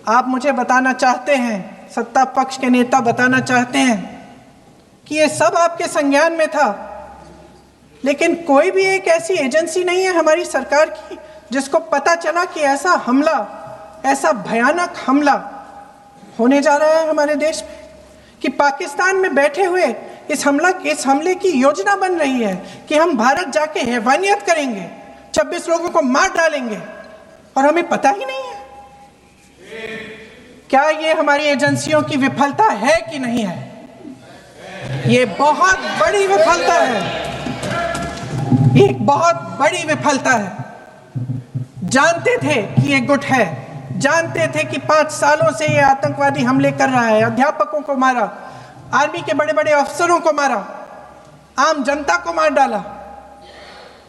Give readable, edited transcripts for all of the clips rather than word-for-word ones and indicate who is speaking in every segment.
Speaker 1: आप मुझे बताना चाहते हैं, सत्ता पक्ष के नेता बताना चाहते हैं कि ये सब आपके संज्ञान में था, लेकिन कोई भी एक ऐसी एजेंसी नहीं है हमारी सरकार की जिसको पता चला कि ऐसा हमला, ऐसा भयानक हमला होने जा रहा है हमारे देश में, कि पाकिस्तान में बैठे हुए इस हमले की योजना बन रही है कि हम भारत जाके हैवानियत करेंगे, 26 लोगों को मार डालेंगे, और हमें पता ही नहीं है। क्या ये हमारी एजेंसियों की विफलता है कि नहीं है? ये बहुत बड़ी विफलता है, एक बहुत बड़ी विफलता है। जानते थे कि ये गुट है, जानते थे कि 5 सालों से ये आतंकवादी हमले कर रहा है, अध्यापकों को मारा, आर्मी के बड़े बड़े अफसरों को मारा, आम जनता को मार डाला,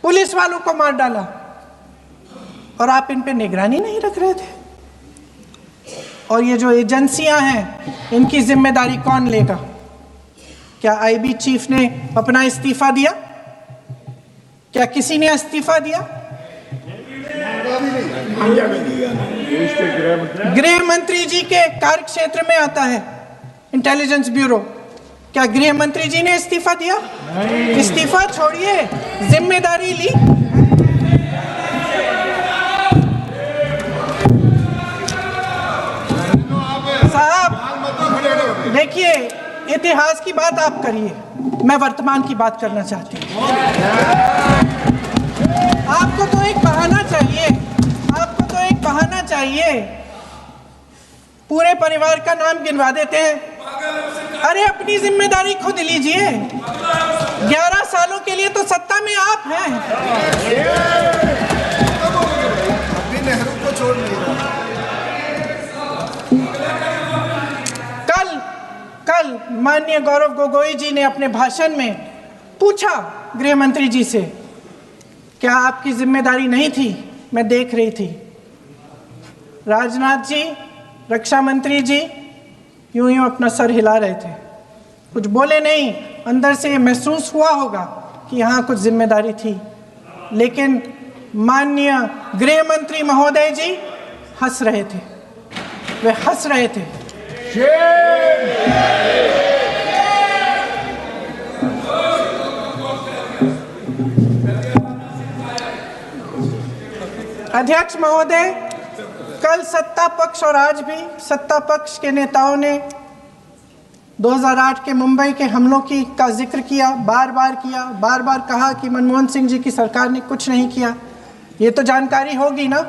Speaker 1: पुलिस वालों को मार डाला, और आप इन पे निगरानी नहीं रख रहे थे। और ये जो एजेंसियां हैं, इनकी जिम्मेदारी कौन लेगा? क्या आईबी चीफ ने अपना इस्तीफा दिया? क्या किसी ने इस्तीफा दिया? गृह मंत्री जी के कार्य क्षेत्र में आता है इंटेलिजेंस ब्यूरो। क्या गृह मंत्री जी ने इस्तीफा दिया? इस्तीफा छोड़िए, जिम्मेदारी ली। साहब देखिए, इतिहास की बात आप करिए, मैं वर्तमान की बात करना चाहती हूँ। आपको तो एक बहाना चाहिए, आपको तो एक बहाना चाहिए। पूरे परिवार का नाम गिनवा देते हैं। अरे अपनी जिम्मेदारी खुद लीजिए। 11 सालों के लिए तो सत्ता में आप हैं।
Speaker 2: नेहरू को छोड़ नहीं रहा।
Speaker 1: कल माननीय गौरव गोगोई जी ने अपने भाषण में पूछा गृह मंत्री जी से, क्या आपकी जिम्मेदारी नहीं थी? मैं देख रही थी। राजनाथ जी, रक्षा मंत्री जी यूं यूं अपना सर हिला रहे थे, कुछ बोले नहीं। अंदर से ये महसूस हुआ होगा कि यहाँ कुछ जिम्मेदारी थी, लेकिन माननीय गृह मंत्री महोदय जी हंस रहे थे, वे हंस रहे थे। अध्यक्ष महोदय, कल सत्ता पक्ष और आज भी सत्ता पक्ष के नेताओं ने 2008 के मुंबई के हमलों का जिक्र किया, बार बार कहा कि मनमोहन सिंह जी की सरकार ने कुछ नहीं किया। ये तो जानकारी होगी ना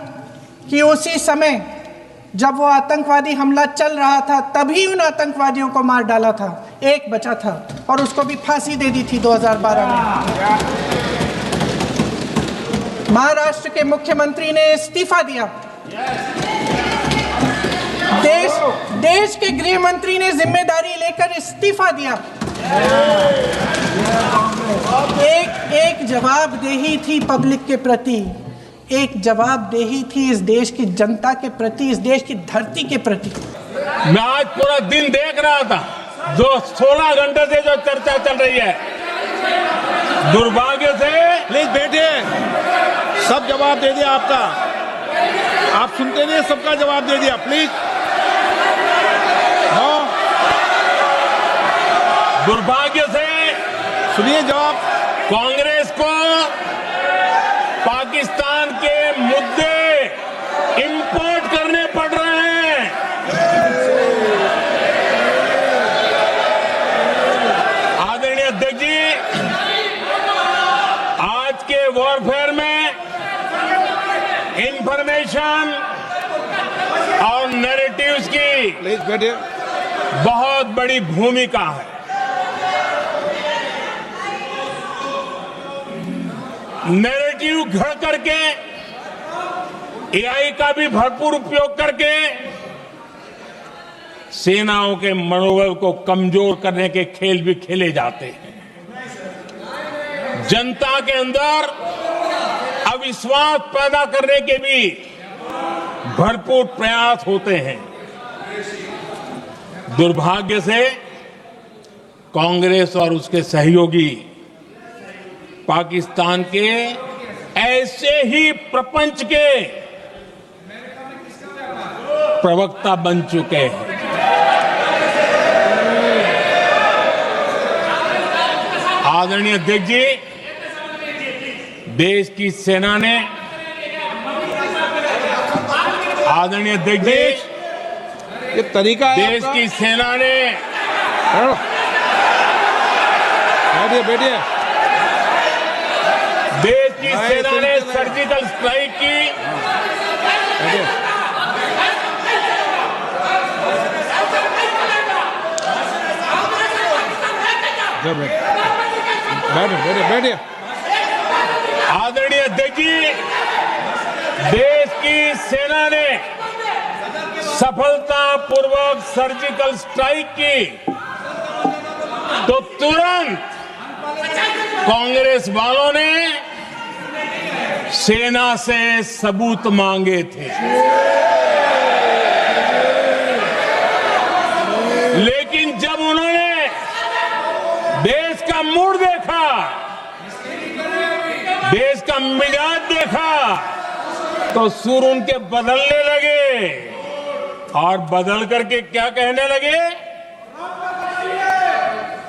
Speaker 1: कि उसी समय जब वो आतंकवादी हमला चल रहा था, तभी उन आतंकवादियों को मार डाला था। एक बचा था और उसको भी फांसी दे दी थी 2012 में। महाराष्ट्र के मुख्यमंत्री ने इस्तीफा दिया। देश के गृह मंत्री ने जिम्मेदारी लेकर इस्तीफा दिया। एक जवाबदेही थी पब्लिक के प्रति, एक जवाबदेही थी इस देश की जनता के प्रति, इस देश की धरती के प्रति।
Speaker 3: मैं आज पूरा दिन देख रहा था, जो 16 घंटे से जो चर्चा चल रही है, दुर्भाग्य से।
Speaker 2: प्लीज बैठिए, सब जवाब दे दिया आपका, आप सुनते नहीं, सबका जवाब दे दिया। प्लीज
Speaker 3: दुर्भाग्य से
Speaker 2: सुनिए जवाब।
Speaker 3: कांग्रेस को पाकिस्तान के मुद्दे इंपोर्ट करने पड़ रहे हैं। आदरणीय अध्यक्ष जी, आज के वॉरफेयर में इंफॉर्मेशन और नैरेटिव्स की
Speaker 2: प्लीज बैठिए।
Speaker 3: बहुत बड़ी भूमिका है। नैरेटिव घड़ करके, एआई का भी भरपूर उपयोग करके सेनाओं के मनोबल को कमजोर करने के खेल भी खेले जाते हैं। जनता के अंदर अविश्वास पैदा करने के भी भरपूर प्रयास होते हैं। दुर्भाग्य से कांग्रेस और उसके सहयोगी पाकिस्तान के ऐसे ही प्रपंच के प्रवक्ता बन चुके हैं। आदरणीय अध्यक्ष जी, देश की सेना ने, आदरणीय अध्यक्ष जी,
Speaker 2: ये तरीका है
Speaker 3: देश
Speaker 2: आपका?
Speaker 3: की सेना ने,
Speaker 2: बैठिए बैठिए।
Speaker 3: देश की
Speaker 2: भाई,
Speaker 3: सेना ने
Speaker 2: सिलसिला है।
Speaker 3: सर्जिकल स्ट्राइक की,
Speaker 2: बैठिए। जब बैठिए बैठिए।
Speaker 3: आदरणीय अध्यक्ष जी, देश की सेना ने सफलतापूर्वक सर्जिकल स्ट्राइक की तो तुरंत कांग्रेस वालों ने सेना से सबूत मांगे थे, लेकिन जब उन्होंने देश का मूड देखा, देश का मिजाज देखा, तो सुर उनके बदलने लगे और बदल करके क्या कहने लगे?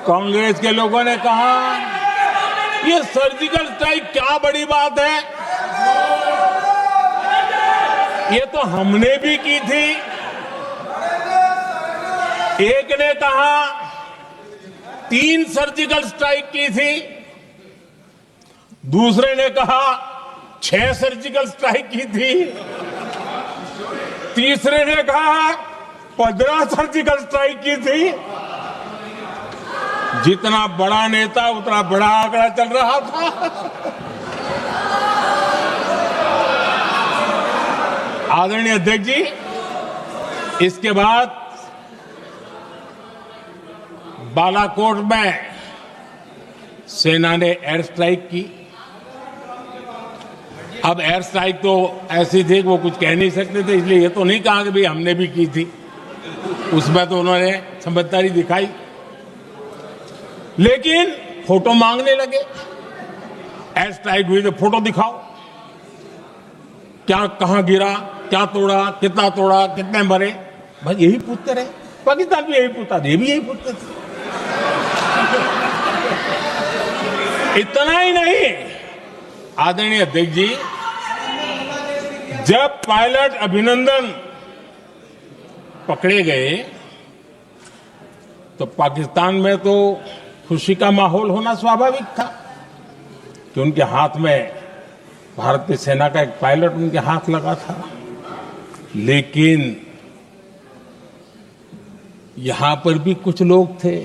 Speaker 3: कांग्रेस के लोगों ने कहा, ये सर्जिकल स्ट्राइक क्या बड़ी बात है, ये तो हमने भी की थी। एक ने कहा 3 सर्जिकल स्ट्राइक की थी, दूसरे ने कहा 6 सर्जिकल स्ट्राइक की थी, तीसरे ने कहा 15 सर्जिकल स्ट्राइक की थी। जितना बड़ा नेता उतना बड़ा आंकड़ा चल रहा था। आदरणीय अध्यक्ष जी, इसके बाद बालाकोट में सेना ने एयर स्ट्राइक की। अब एयर स्ट्राइक तो ऐसी थी कि वो कुछ कह नहीं सकते थे, इसलिए ये तो नहीं कहा कि भाई हमने भी की थी। उसमें तो उन्होंने समझदारी दिखाई, लेकिन फोटो मांगने लगे। एयर स्ट्राइक हुई तो फोटो दिखाओ, क्या कहां गिरा, क्या तोड़ा, कितने मरे, बस यही पूछते रहे। पाकिस्तान भी यही पूछता था, ये भी यही पूछते थे। इतना ही नहीं, आदरणीय अध्यक्ष जी, जब पायलट अभिनंदन पकड़े गए तो पाकिस्तान में तो खुशी का माहौल होना स्वाभाविक था कि उनके हाथ में भारतीय सेना का एक पायलट उनके हाथ लगा था। लेकिन यहां पर भी कुछ लोग थे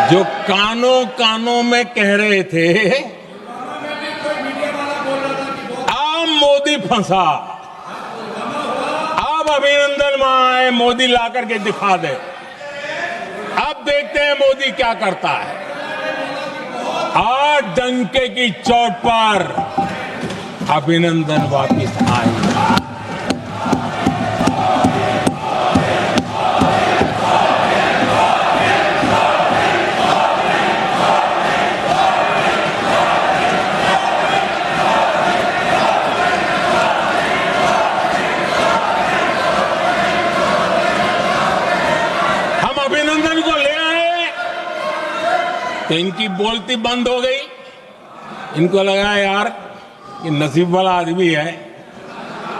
Speaker 3: जो कानों कानों में कह रहे थे, अब मोदी फंसा, अब अभिनंदन वहां आए, मोदी ला करके दिखा दे, अब देखते हैं मोदी क्या करता है। आज डंके की चोट पर अभिनंदन वापिस आए। अभिनंदन को ले आए तो इनकी बोलती बंद हो गई। इनको लगा यार ये नसीब वाला आदमी है,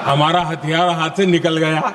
Speaker 3: हमारा हथियार हाथ से निकल गया।